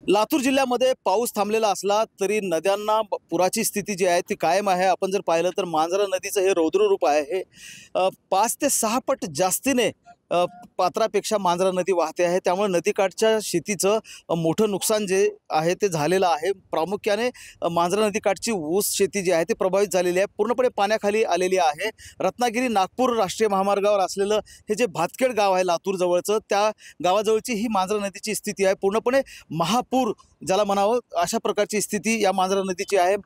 लातूर जिल्ह्यामध्ये पाऊस थांबलेला असला तरी नद्यांना पुराची स्थिती जी आहे ती कायम आहे। आपण जर पाहिलं तर मांजरा नदीचं हे रौद्र रूप आहे। हे 5 ते 6 पट जास्तीने पात्रापेक्षा मांजरा नदी वाहते आहे। त्यामुळे नदीकाठच्या शेतीचं मोठं नुकसान जे आहे ते झालेलं आहे। प्रामुख्याने मांजरा नदीकाठची ऊस शेती जी आहे ती प्रभावित झालेली आहे, पूर्णपणे पाण्याखाली आलेली आहे। रत्नागिरी नागपूर राष्ट्रीय महामार्गावर असलेलं हे जे भातखेड गाव आहे लातूर जवळचं, त्या गावाजवळची ही मांजरा नदीची स्थिती आहे। पूर्णपणे महापूर ज्याला म्हणावं अशा प्रकारची स्थिती या मांजरा नदीची आहे।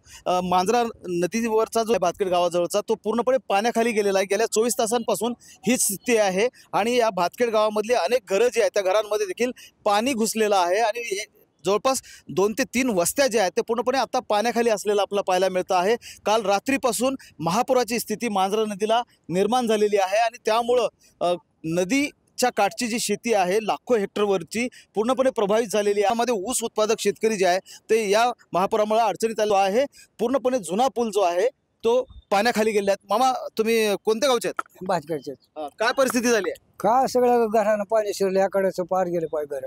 मांजरा नदीवरचा जो भातखेड गावाजवळचा तो पूर्णपणे पाण्याखाली गेलेला आहे। गेल्या 24 तासांपासून ही स्थिती आहे आणि या भातखेड गावामधली अनेक घरं जी आहेत त्या घरांमध्ये देखील पाणी घुसलेलं आहे आणि हे जवळपास 2 ते 3 वस्त्या ज्या आहेत ते पूर्णपणे आता पाण्याखाली असलेलं आपल्याला पाहायला मिळतं आहे। काल रात्रीपासून महापुराची स्थिती मांजरा नदीला निर्माण झालेली आहे आणि त्यामुळं नदीच्या काठची जी शेती आहे लाखो हेक्टरवरची पूर्णपणे प्रभावित झालेली आहे। यामध्ये ऊस उत्पादक शेतकरी जे आहे ते या महापुरामुळे अडचणीत आलो आहे। पूर्णपणे जुना पूल जो आहे तो पाण्याखाली गेले आहेत। मामा, तुम्ही कोणत्या गावचे आहेत? भातखेडचे। काय परिस्थिती झाली आहे? का सगळं घरानं पाणी शिरलं, याकडेच पार गेले पाय घर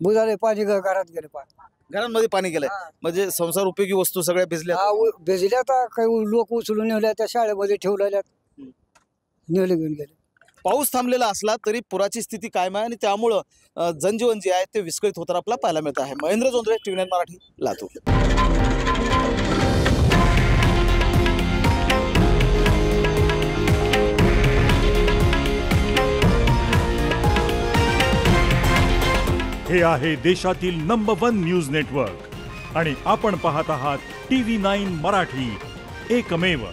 बुजाले, पाणी घरात गेले पार, घरांमध्ये पाणी गेलंय म्हणजे संसार उपयोगी वस्तू सगळ्या भिजल्या। भिजल्या तर काही लोक उचलून नेल्या, त्या शाळेमध्ये ठेवलेल्या नेले घेऊन गेले। पाऊस थांबलेला असला तरी पुराची स्थिती कायम आहे आणि त्यामुळं जनजीवन जे आहे ते विस्कळीत होताना आपल्याला पाहायला मिळत आहे। महेंद्र जोंधळे, TV9 मराठी, लातूर। हे आहे देशातील नंबर 1 न्यूज नेटवर्क आणि आपण पाहत आहात TV9 मराठी, एकमेव।